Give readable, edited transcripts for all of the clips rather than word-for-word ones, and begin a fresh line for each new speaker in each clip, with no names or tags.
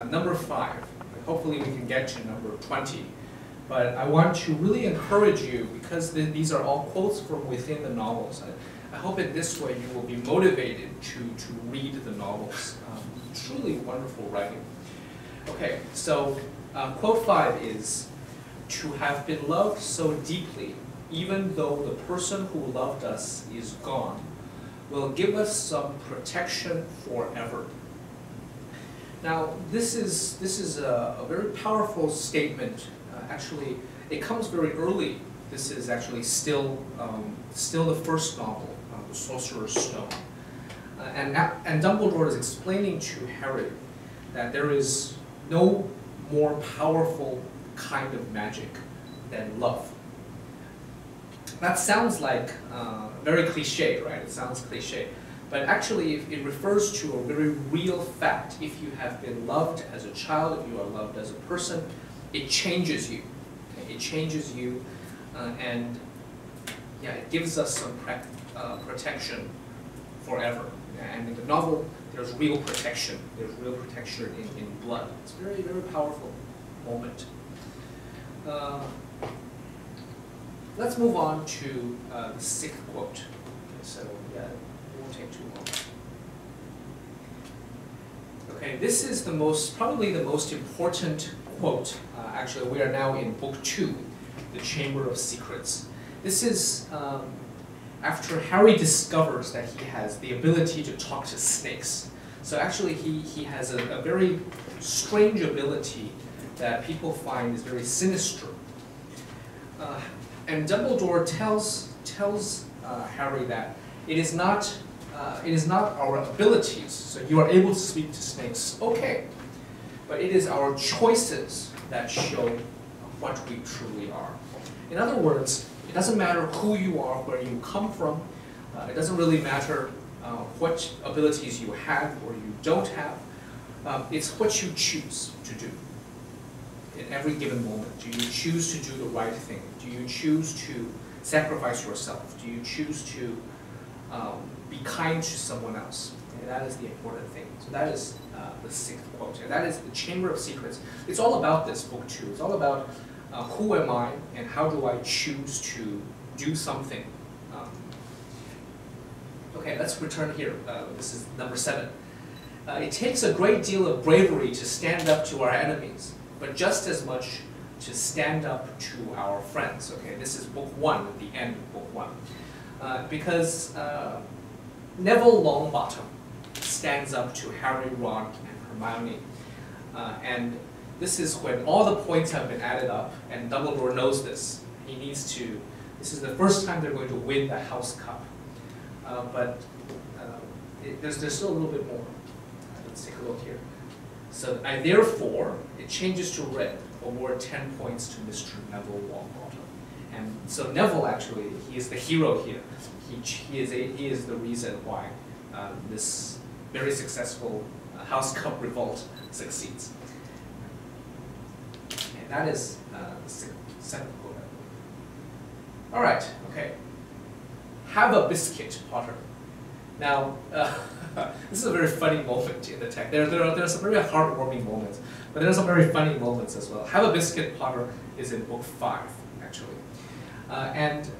Number 5. Hopefully we can get to number 20. But I want to really encourage you, because these are all quotes from within the novels. I hope in this way you will be motivated to read the novels. Truly wonderful writing. Okay, so quote 5 is, "To have been loved so deeply, even though the person who loved us is gone, will give us some protection forever." Now, this is a very powerful statement. Actually, it comes very early. This is actually still the first novel, The Sorcerer's Stone. And Dumbledore is explaining to Harry that there is no more powerful kind of magic than love. That sounds like very cliche, right? It sounds cliche. But actually, it refers to a very real fact. If you have been loved as a child, if you are loved as a person, it changes you. Okay? It changes you, and yeah, it gives us some protection forever. And in the novel, there's real protection. There's real protection in blood. It's a very, very powerful moment. Let's move on to the 6th quote. Okay, so yeah, it won't take too long. Okay, this is probably the most important quote. Actually, we are now in Book 2, The Chamber of Secrets. This is after Harry discovers that he has the ability to talk to snakes. So actually, he has a very strange ability that people find is very sinister. And Dumbledore tells Harry that it is not our abilities. So you are able to speak to snakes, okay, but it is our choices that show what we truly are. In other words, it doesn't matter who you are, where you come from. It doesn't really matter what abilities you have or you don't have. It's what you choose to do. In every given moment, do you choose to do the right thing? Do you choose to sacrifice yourself? Do you choose to be kind to someone else? And that is the important thing. So that is the 6th quote. And that is the Chamber of Secrets. It's all about this, Book 2. It's all about who am I and how do I choose to do something. Okay, let's return here. This is number 7. It takes a great deal of bravery to stand up to our enemies, but just as much to stand up to our friends. Okay, this is Book 1, at the end of Book 1. Because Neville Longbottom stands up to Harry, Ron, and Hermione. And this is when all the points have been added up, and Dumbledore knows this. He needs to, this is the first time they're going to win the House Cup. But there's still a little bit more. Let's take a look here. So therefore, it changes to red, award 10 points to Mr. Neville Longbottom. And so Neville, actually, he is the hero here. He is the reason why this very successful House Cup revolt succeeds. And that is the 7th quote. All right, okay. Have a biscuit, Potter. Now, this is a very funny moment in the text. There are some very heartwarming moments, but there are some very funny moments as well. Have a biscuit, Potter is in Book 5, actually. And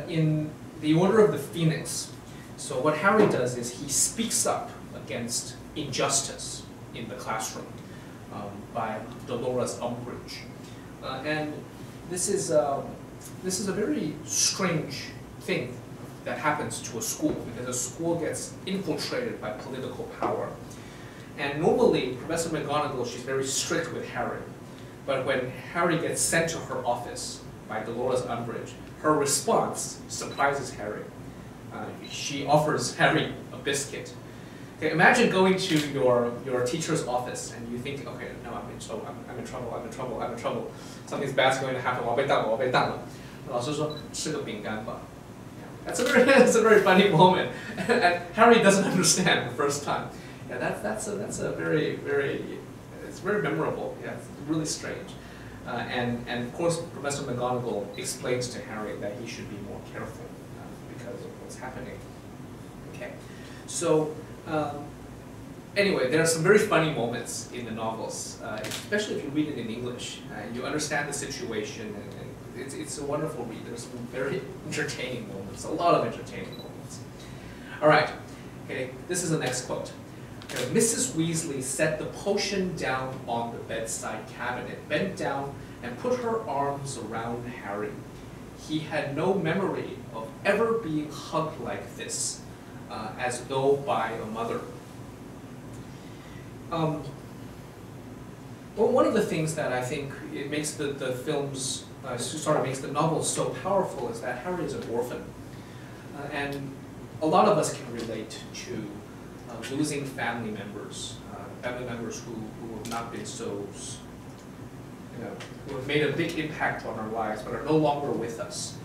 in The Order of the Phoenix, so what Harry does is he speaks up against injustice in the classroom by Dolores Umbridge. And this is a very strange thing that happens to a school, because a school gets infiltrated by political power. And normally, Professor McGonagall, she's very strict with Harry. But when Harry gets sent to her office by Dolores Umbridge, her response surprises Harry. She offers Harry a biscuit. Okay, imagine going to your teacher's office and you think, okay, no, I'm in trouble. Something's bad's going to happen. 我被当了.老师说吃个饼干吧. That's a very funny moment, and Harry doesn't understand the first time. Yeah, that's a very it's very memorable. Yeah, it's really strange. And of course, Professor McGonagall explains to Harry that he should be more careful because of what's happening. Okay, so Anyway, there are some very funny moments in the novels, especially if you read it in English. You understand the situation, and it's a wonderful read. There's some very entertaining moments, a lot of entertaining moments. All right, okay, this is the next quote. Okay, Mrs. Weasley set the potion down on the bedside cabinet, bent down, and put her arms around Harry. He had no memory of ever being hugged like this, as though by a mother. Well, one of the things that I think it makes the films, sort of makes the novels so powerful is that Harry is an orphan. And a lot of us can relate to losing family members who have not been so, who have made a big impact on our lives but are no longer with us.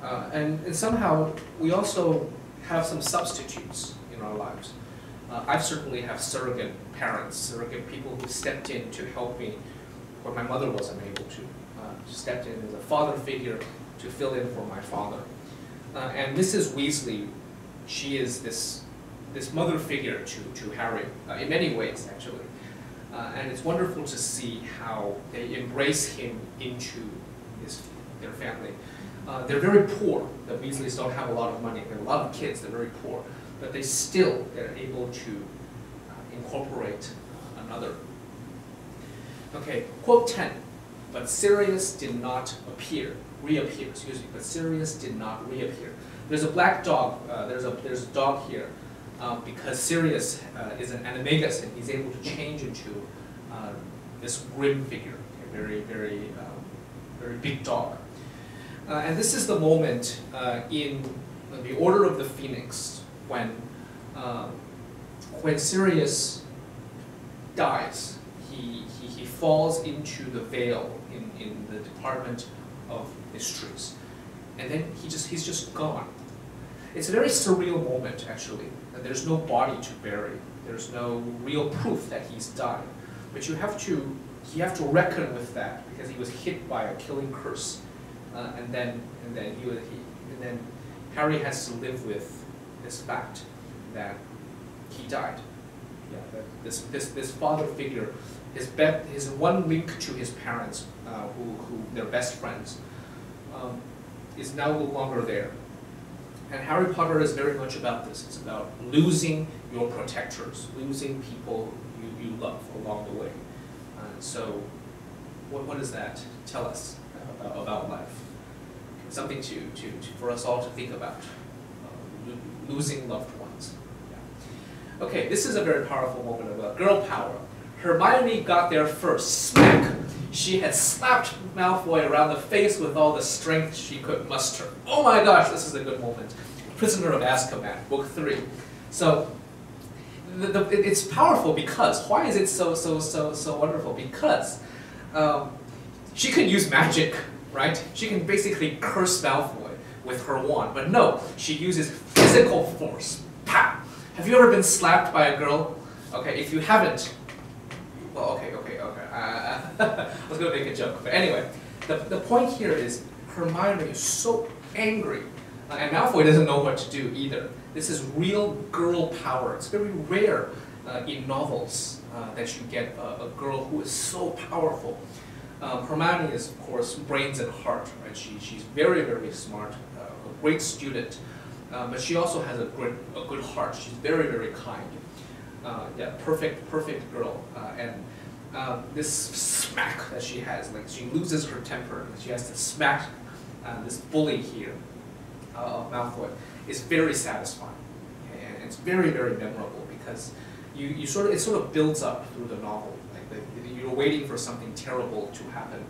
And somehow we also have some substitutes in our lives. I certainly have surrogate parents, surrogate people who stepped in to help me when my mother wasn't able to. Stepped in as a father figure to fill in for my father. And Mrs. Weasley, she is this mother figure to Harry, in many ways actually. And it's wonderful to see how they embrace him into their family. They're very poor. The Weasleys don't have a lot of money. They have a lot of kids. They're very poor. But they're able to incorporate another. Okay, quote 10. But Sirius did not reappear, but Sirius did not reappear. There's a black dog, there's a dog here, because Sirius is an animagus and he's able to change into this grim figure, a very, very, very big dog. And this is the moment in the Order of the Phoenix when Sirius dies. He falls into the veil in the Department of Mysteries, and then he's just gone. It's a very surreal moment, actually. There's no body to bury. There's no real proof that he's died, but you have to reckon with that because he was hit by a killing curse, and then Harry has to live with this fact that he died. Yeah, that this father figure, his one link to his parents, who they're best friends, is now no longer there. And Harry Potter is very much about this. It's about losing your protectors, losing people you love along the way. So, what does that tell us about life? Something for us all to think about. Losing loved ones. Yeah. Okay, this is a very powerful moment about girl power. Hermione got there first. Smack! She had slapped Malfoy around the face with all the strength she could muster. Oh my gosh, this is a good moment. Prisoner of Azkaban, Book 3. So, it's powerful because, why is it so wonderful? Because she can use magic, right? She can basically curse Malfoy with her wand, but no, she uses physical force. Pow! Have you ever been slapped by a girl? Okay, if you haven't, well, okay. I was going to make a joke, but anyway, the point here is Hermione is so angry, and Malfoy doesn't know what to do either. This is real girl power. It's very rare in novels that you get a girl who is so powerful. Hermione is, of course, brains and heart, right? She's very, very smart, a great student, but she also has a good heart. She's very, very kind. Yeah, perfect girl. And this smack that she has, like she loses her temper, and she has to smack this bully here of Malfoy, is very satisfying. Okay? And it's very, very memorable because it sort of builds up through the novel. You're waiting for something terrible to happen.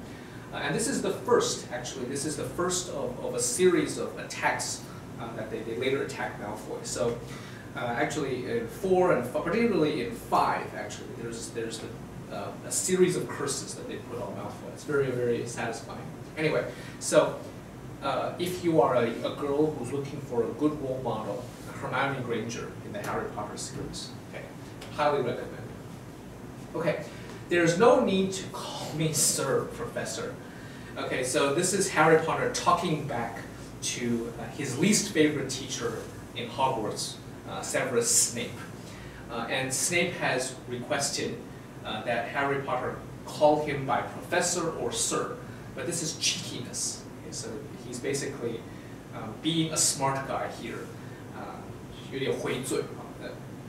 And this is the first, actually, this is the first of a series of attacks that they later attack Malfoy. So actually in 4 and particularly in 5, actually, there's a series of curses that they put on Malfoy. It's very, very satisfying. Anyway, so if you are a girl who's looking for a good role model, Hermione Granger in the Harry Potter series. Okay, highly recommend. Okay. There's no need to call me sir, professor. Okay, so this is Harry Potter talking back to his least favorite teacher in Hogwarts, Severus Snape. and Snape has requested that Harry Potter call him by professor or sir, but this is cheekiness. Okay, so he's basically being a smart guy here, 有点回嘴.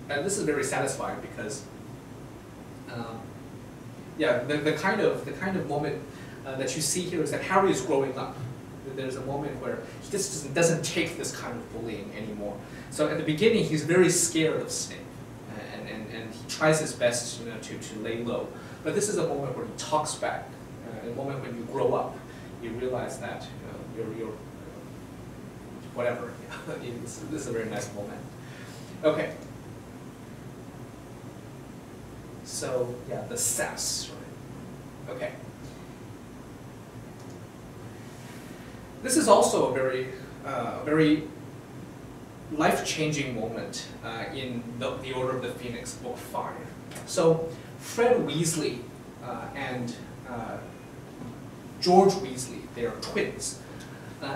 And this is very satisfying because, yeah, the kind of moment that you see here is that Harry is growing up. There's a moment where he just doesn't take this kind of bullying anymore. So at the beginning, he's very scared of Snape, and he tries his best, to lay low. But this is a moment where he talks back. A moment when you grow up, you realize that you're whatever. This is a very nice moment. Okay. So yeah, the sass, right? Okay. This is also a very life-changing moment in the Order of the Phoenix, Book 5. So Fred Weasley and George Weasley, they are twins,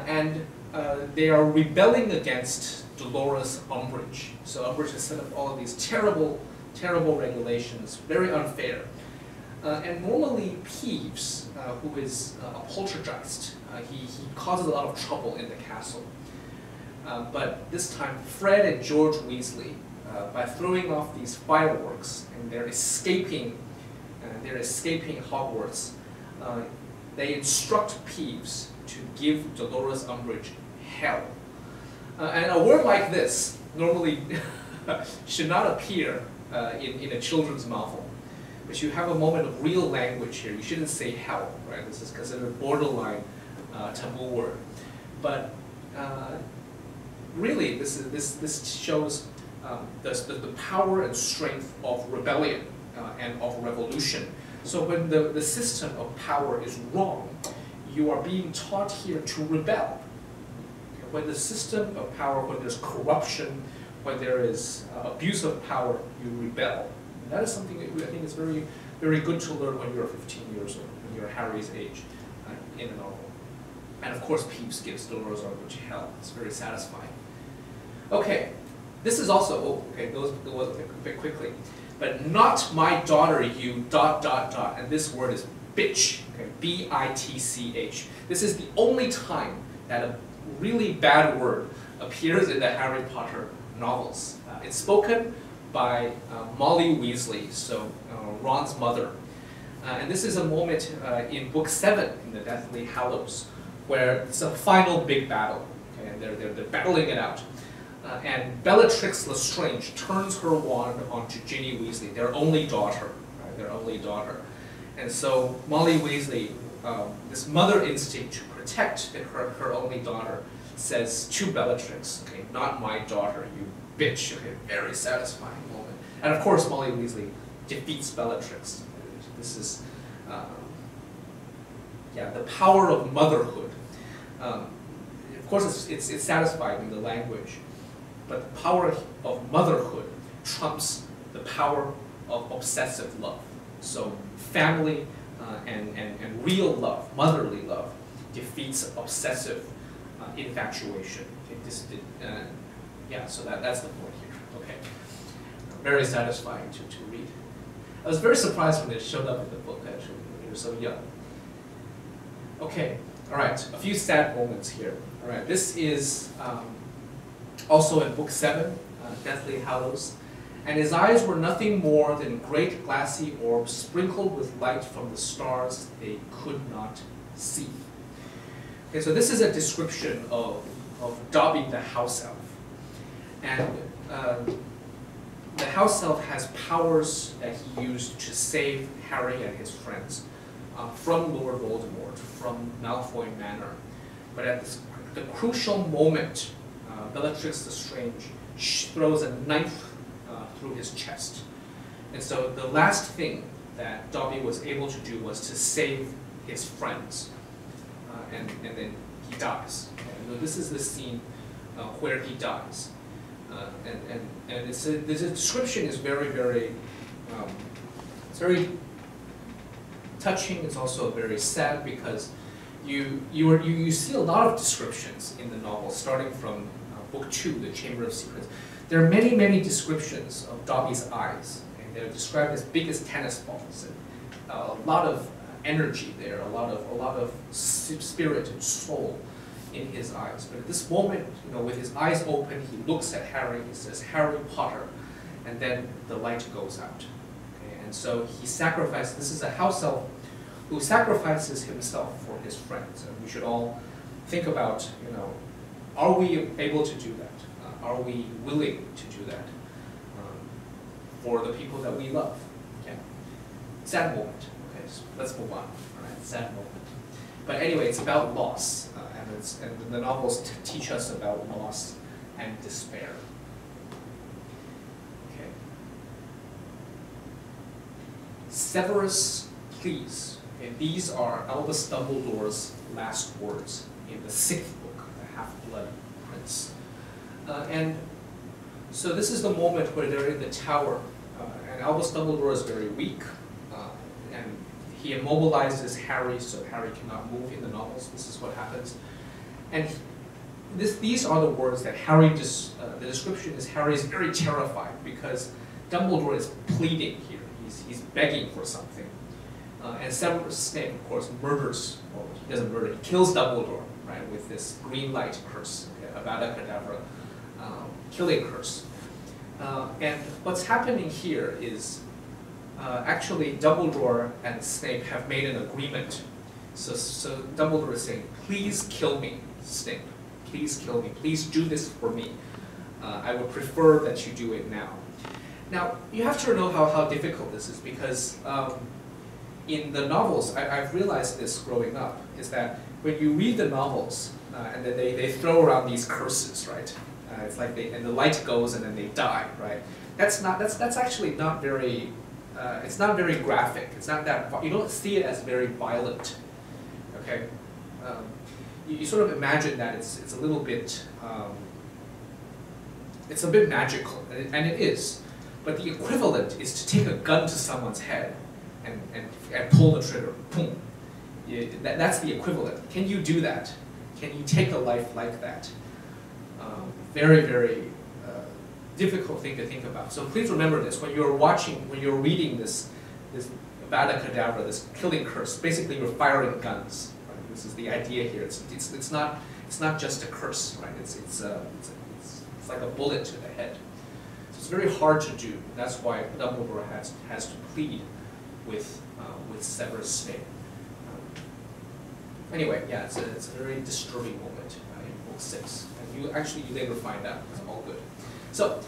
and they are rebelling against Dolores Umbridge. So Umbridge has set up all of these terrible regulations, very unfair. And normally Peeves, who is a poltergeist, he causes a lot of trouble in the castle. But this time, Fred and George Weasley, by throwing off these fireworks, and they're escaping Hogwarts, they instruct Peeves to give Dolores Umbridge hell. And a word like this normally should not appear in a children's novel. But you have a moment of real language here. You shouldn't say hell, right? This is considered a borderline taboo word. But really, this shows the power and strength of rebellion and of revolution. So when the system of power is wrong, you are being taught here to rebel. When the system of power, when there's corruption, when there is abuse of power, you rebel. And that is something that I think is very, very good to learn when you're 15 years old, when you're Harry's age in a novel. And of course, Peeves gives Dolores Umbridge hell. It's very satisfying. Okay, this is also, goes a bit quickly. But not my daughter, you ... And this word is bitch, okay, B-I-T-C-H. This is the only time that a really bad word appears in the Harry Potter novels. It's spoken by Molly Weasley, so Ron's mother. And this is a moment in Book 7 in the Deathly Hallows, where it's a final big battle, okay, and they're battling it out. And Bellatrix Lestrange turns her wand onto Ginny Weasley, their only daughter, right, their only daughter. And so Molly Weasley, this mother instinct to protect her only daughter, says to Bellatrix, okay, not my daughter, you bitch. Okay, very satisfying moment. And of course, Molly Weasley defeats Bellatrix. This is, yeah, the power of motherhood. Of course, it's satisfying in the language, but the power of motherhood trumps the power of obsessive love. So family and real love, motherly love, defeats obsessive infatuation. Okay, yeah, so that's the point here. Okay, very satisfying to read. I was very surprised when it showed up in the book, actually, when you were so young. Okay, all right, a few sad moments here. All right, this is also in Book 7, Deathly Hallows. And his eyes were nothing more than great glassy orbs sprinkled with light from the stars they could not see. Okay, so this is a description of Dobby the house elf. And the house elf has powers that he used to save Harry and his friends from Lord Voldemort, from Malfoy Manor. But at the crucial moment, Bellatrix Lestrange throws a knife through his chest. And so the last thing that Dobby was able to do was to save his friends. And then he dies. And this is the scene where he dies. And the description is very, very, it's very touching. It's also very sad because you see a lot of descriptions in the novel, starting from Book 2, The Chamber of Secrets. there are many, many descriptions of Dobby's eyes. Okay? They're described as big as tennis balls, and a lot of energy there, a lot of spirit and soul in his eyes. But at this moment, with his eyes open, he looks at Harry, he says, "Harry Potter," and then the light goes out. Okay? And so he sacrifices, this is a house elf who sacrifices himself for his friends. And we should all think about, are we able to do that? Are we willing to do that for the people that we love? Okay? Sad moment. Okay, so let's move on. All right, sad moment. But anyway, it's about loss, and the novels teach us about loss and despair. Okay. Severus, please. Okay, these are Albus Dumbledore's last words in the 6th book, The Half-Blood Prince. And so this is the moment where they're in the tower, and Albus Dumbledore is very weak, and he immobilizes Harry so Harry cannot move in the novels. This is what happens. And these are the words that Harry, the description is Harry is very terrified because Dumbledore is pleading here. He's begging for something. And Severus Snape, of course, murders, well, he doesn't murder, he kills Dumbledore, right, with this green light curse, okay, Avada Kedavra, killing curse. And what's happening here is actually Dumbledore and Snape have made an agreement. So Dumbledore is saying, "Please kill me, Snape. Please kill me. Please do this for me. I would prefer that you do it now." Now, you have to know how difficult this is because in the novels, I've realized this growing up, is that when you read the novels, and then they throw around these curses, right? It's like and the light goes and then they die, right? That's actually not very, it's not very graphic. It's not that, you don't see it as very violent, okay? You sort of imagine that it's a little bit, it's a bit magical, and it is. But the equivalent is to take a gun to someone's head and pull the trigger, boom. That's the equivalent. Can you do that? Can you take a life like that? Very, very difficult thing to think about. So please remember this when you're reading this Avada Kedavra, this killing curse. Basically, you're firing guns. Right? This is the idea here. It's not just a curse, right? It's like a bullet to the head. So it's very hard to do. That's why Dumbledore has to plead with Severus Snape. Anyway, yeah, it's a very disturbing moment in book 6, and you later find out. It's all good. So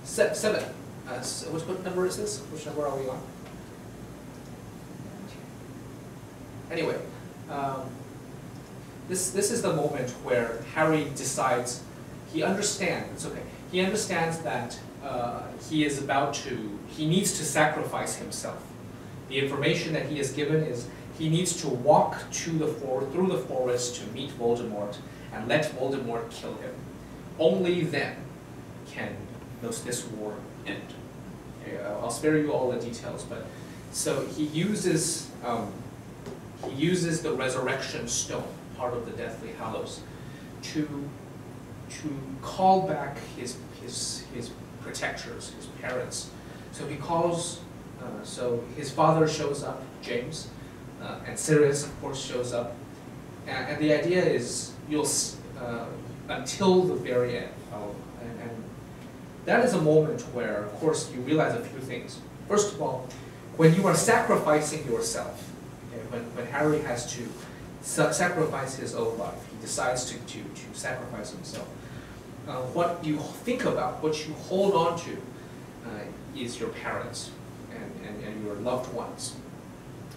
7. What number is this? Which number are we on? Anyway, this is the moment where Harry decides. He understands. It's okay. He understands that he needs to sacrifice himself. The information that he is given is he needs to walk through the forest to meet Voldemort and let Voldemort kill him. Only then can this war end. Okay, I'll spare you all the details, but so he uses the resurrection stone, part of the Deathly Hallows, to call back his protectors, his parents. So he calls. So his father shows up, James, and Sirius, of course, shows up. And the idea is until the very end. And that is a moment where, of course, you realize a few things. First of all, when you are sacrificing yourself, okay, when Harry has to sacrifice his own life, he decides to sacrifice himself. What you think about, what you hold on to, is your parents and your loved ones,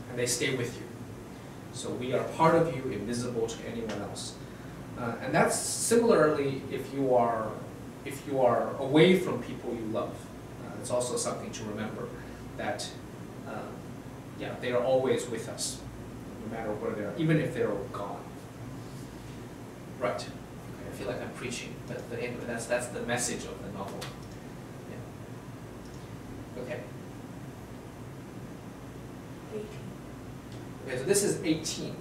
and they stay with you. So we are part of you, invisible to anyone else. And that's similarly if you are away from people you love. It's also something to remember that they are always with us, no matter where they are, even if they're gone. Right. Okay, I feel like I'm preaching, but that's the message of the novel. Yeah. Okay.
18.
Okay, so this is 18.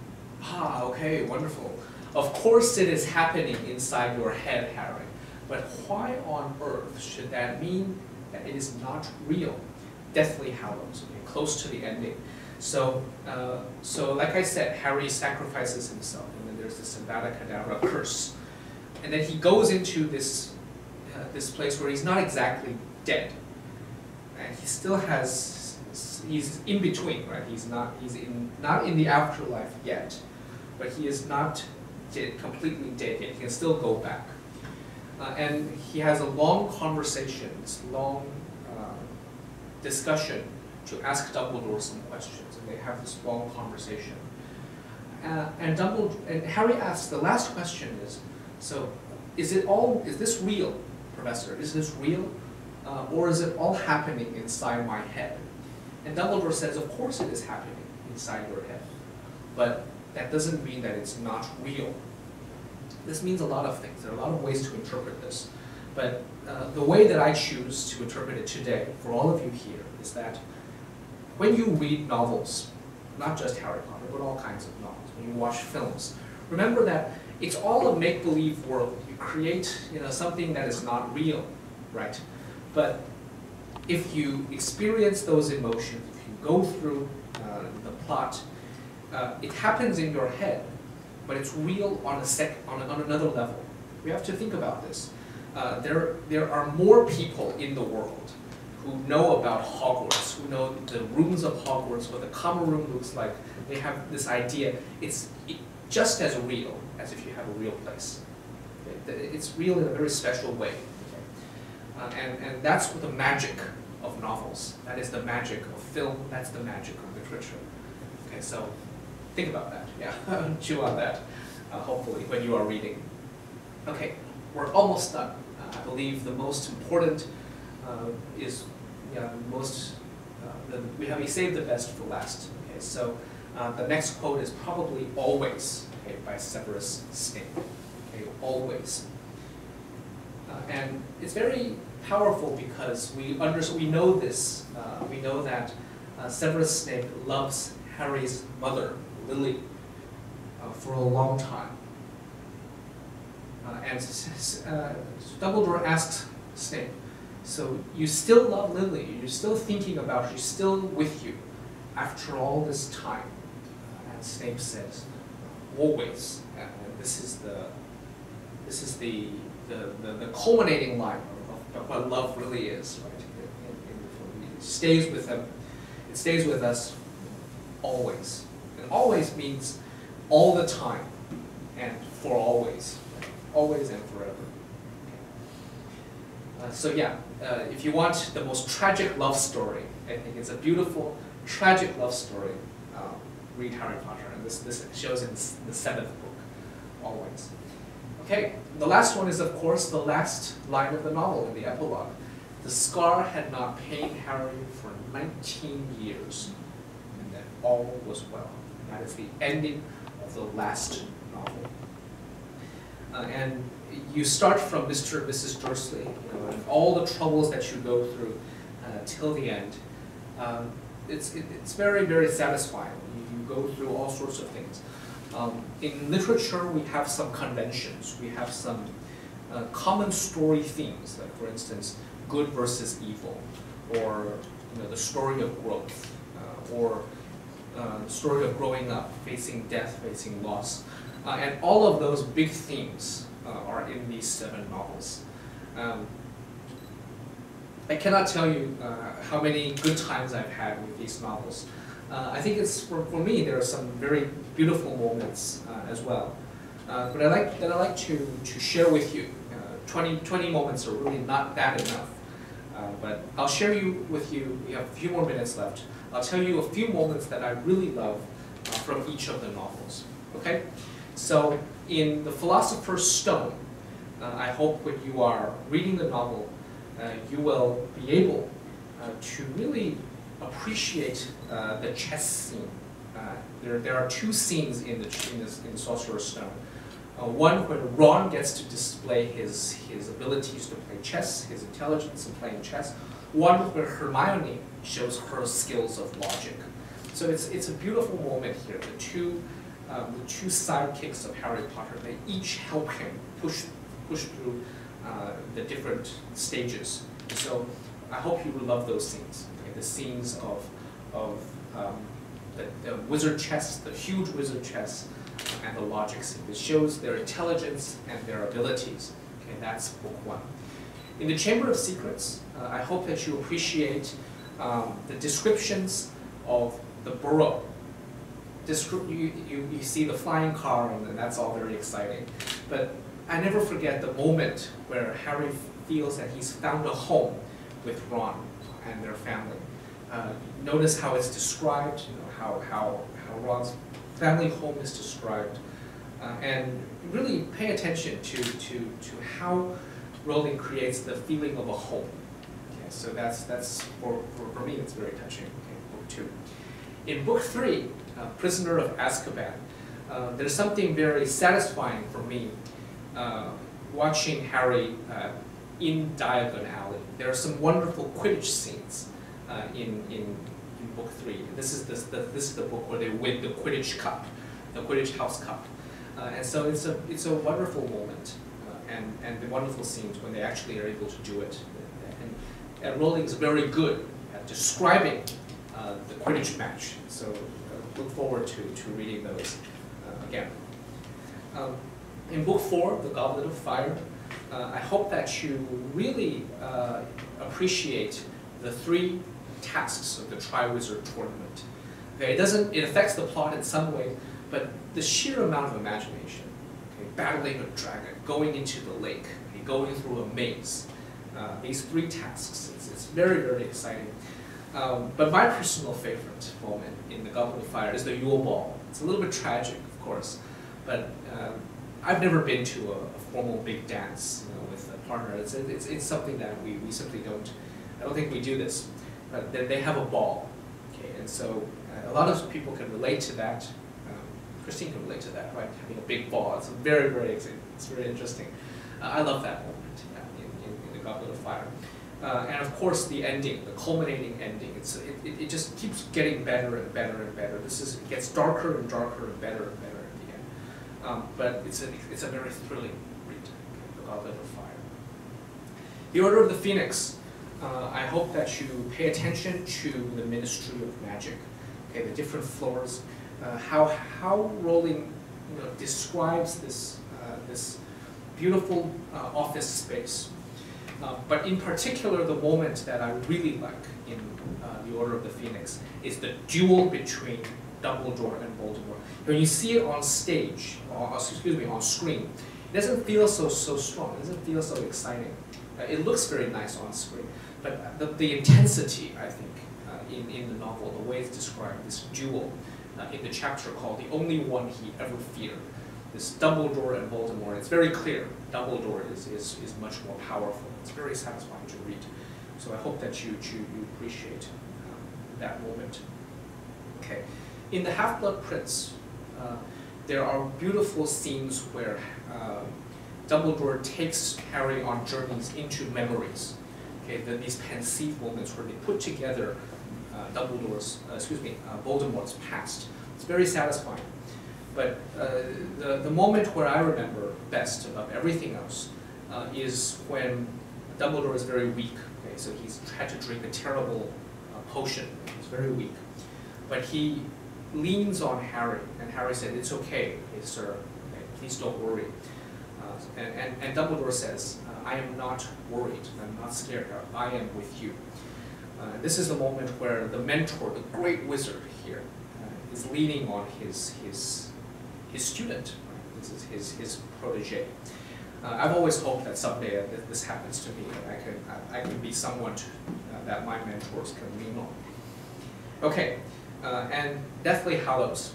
Ah, okay, wonderful. Of course it is happening inside your head, Harry. But why on earth should that mean that it is not real? Deathly Hallows, okay, close to the ending. So, so like I said, Harry sacrifices himself, and then there's this Avada Kedavra curse. And then he goes into this, this place where he's not exactly dead. And he still has, he's in between, right? Not in the afterlife yet, but he is not dead, completely dead yet. He can still go back. And he has a long conversation, this long discussion to ask Dumbledore some questions, and they have this long conversation. And Harry asks, the last question is, so is this real, Professor? Is this real? Or is it all happening inside my head? And Dumbledore says, of course it is happening inside your head, but that doesn't mean that it's not real. This means a lot of things. There are a lot of ways to interpret this. But the way that I choose to interpret it today, for all of you here, is that when you read novels, not just Harry Potter, but all kinds of novels, when you watch films, remember that it's all a make-believe world. You create, something that is not real, right? But if you experience those emotions, if you go through the plot, it happens in your head, but it's real on another level. We have to think about this. There are more people in the world who know about Hogwarts, who know the rooms of Hogwarts, what the common room looks like. They have this idea. It's just as real as if you have a real place. It's real in a very special way. And that's what the magic of novels. That is the magic of film. That's the magic of literature. Okay, so think about that. Yeah, chew on that. Hopefully, when you are reading. Okay, we're almost done. I believe the most important is we saved the best for last. Okay, so the next quote is probably "Always," okay, by Severus Snape. Okay, always. And it's very powerful because we know this. We know that Severus Snape loves Harry's mother, Lily, for a long time. And Dumbledore asks Snape, so you still love Lily, you're still thinking about her, she's still with you after all this time? And Snape says, always. And this is the culminating line of what love really is, right? It stays with them. It stays with us always. And always means all the time and for always. Right? Always and forever. So yeah, if you want the most tragic love story, I think it's a beautiful, tragic love story, read Harry Potter. And this shows in the 7th book, always. Okay, the last one is, of course, the last line of the novel in the epilogue. The scar had not pained Harry for 19 years, and then all was well. And that is the ending of the last novel. And you start from Mr. and Mrs. Dursley, and all the troubles that you go through till the end. It's very, very satisfying. You go through all sorts of things. In literature, we have some conventions. We have some common story themes, like, for instance, good versus evil, or the story of growth, or the story of growing up, facing death, facing loss. And all of those big themes are in these 7 novels. I cannot tell you how many good times I've had with these novels. I think it's, for me, there are some very beautiful moments as well. But I like to share with you. 20 moments are really not that enough. But I'll share with you, we have a few more minutes left. I'll tell you a few moments that I really love from each of the novels. Okay? So in The Philosopher's Stone, I hope when you are reading the novel, you will be able to really appreciate the chess scene. There are 2 scenes in the Sorcerer's Stone. One where Ron gets to display his abilities to play chess, his intelligence in playing chess. One where Hermione shows her skills of logic. So it's a beautiful moment here. The two sidekicks of Harry Potter, they each help him push through the different stages. So I hope you will love those scenes. Okay? The scenes of the wizard chess, the huge wizard chess, and the logic scene. It shows their intelligence and their abilities. Okay, that's book 1. In the Chamber of Secrets, I hope that you appreciate the descriptions of the burrow. You see the flying car, and that's all very exciting. But I never forget the moment where Harry feels that he's found a home with Ron and their family. Notice how it's described, you know, how Ron's family home is described, and really pay attention to how Rowling creates the feeling of a home. Okay, so that's for me, it's very touching. Okay, book 2. In book 3, Prisoner of Azkaban, there's something very satisfying for me watching Harry in Diagon Alley. There are some wonderful Quidditch scenes in book 3. This is the book where they win the Quidditch Cup, the Quidditch House Cup, and so it's a wonderful moment, and the wonderful scenes when they actually are able to do it. And Rowling is very good at describing the Quidditch match. So look forward to reading those again. In book 4, The Goblet of Fire, I hope that you really appreciate the 3 tasks of the Triwizard Tournament. Okay, it affects the plot in some way, but the sheer amount of imagination, okay, battling a dragon, going into the lake, okay, going through a maze, these 3 tasks, it's very, very exciting. But my personal favorite moment in The Goblet of Fire is the Yule Ball. It's a little bit tragic, of course, but I've never been to a formal big dance, you know, with a partner. It's something that we simply don't. I don't think we do this. But they have a ball, okay, and so a lot of people can relate to that. Christine can relate to that, right? Having a big ball. It's very, very exciting. It's very interesting. I love that moment in The Goblet of Fire. And of course, the ending, the culminating ending, it just keeps getting better and better and better. It gets darker and darker and better at the end. But it's a very thrilling read, The Goblet of Fire. The Order of the Phoenix. I hope that you pay attention to the Ministry of Magic, okay, the different floors, how Rowling, you know, describes this beautiful office space. But in particular, the moment that I really like in The Order of the Phoenix is the duel between Dumbledore and Voldemort. When you see it on stage, or excuse me, on screen, it doesn't feel so strong. It doesn't feel so exciting. It looks very nice on screen, but the intensity, I think, in the novel, the way it's described, this duel in the chapter called "The Only One He Ever Feared," this Dumbledore and Voldemort. It's very clear Dumbledore is much more powerful. It's very satisfying to read. So I hope that you appreciate that moment. Okay, in The Half-Blood Prince, there are beautiful scenes where Dumbledore takes Harry on journeys into memories. Okay, these pensive moments where they put together Voldemort's past. It's very satisfying. But the moment where I remember best above everything else is when Dumbledore is very weak. Okay, so he's had to drink a terrible potion. He's very weak. But he leans on Harry, and Harry said, "It's okay, sir. Okay, please don't worry." And Dumbledore says, "I am not worried. I'm not scared. I am with you." This is the moment where the mentor, the great wizard here, is leaning on his student. Right? This is his protege. I've always hoped that someday this happens to me, that I can be someone that my mentors can lean on. Okay, and Deathly Hallows.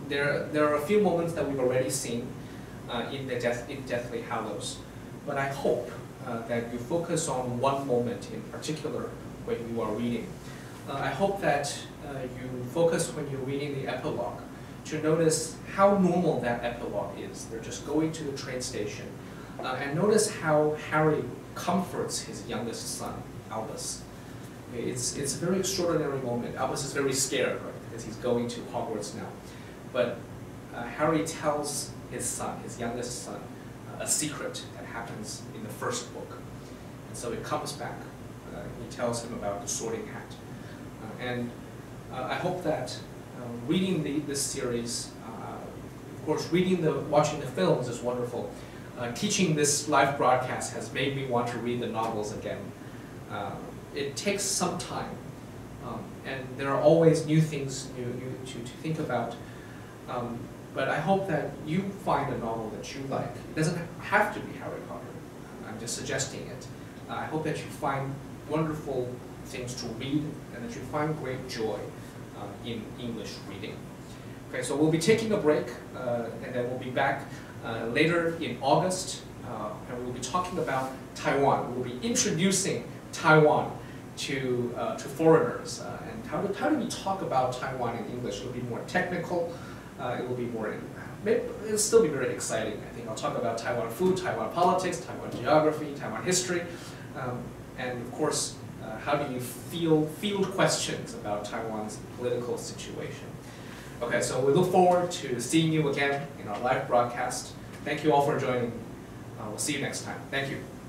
There are a few moments that we've already seen in Deathly Hallows, but I hope that you focus on one moment in particular when you are reading. I hope that you focus when you're reading the epilogue to notice how normal that epilogue is. They're just going to the train station. And notice how Harry comforts his youngest son, Albus. It's a very extraordinary moment. Albus is very scared, right, because he's going to Hogwarts now. But Harry tells his son, his youngest son, a secret that happens in the first book. And so it comes back. He tells him about the Sorting Hat. And I hope that reading this series, of course, watching the films is wonderful. Teaching this live broadcast has made me want to read the novels again. It takes some time, and there are always new things to think about. But I hope that you find a novel that you like. It doesn't have to be Harry Potter. I'm just suggesting it. I hope that you find wonderful things to read and that you find great joy in English reading. Okay, so we'll be taking a break, and then we'll be back later in August, and we'll be talking about Taiwan. We'll be introducing Taiwan to foreigners, and how do we talk about Taiwan in English? It'll be more technical. It will be more. It'll still be very exciting. I think I'll talk about Taiwan food, Taiwan politics, Taiwan geography, Taiwan history, and of course, how do you field questions about Taiwan's political situation? Okay, so we look forward to seeing you again in our live broadcast. Thank you all for joining. We'll see you next time. Thank you.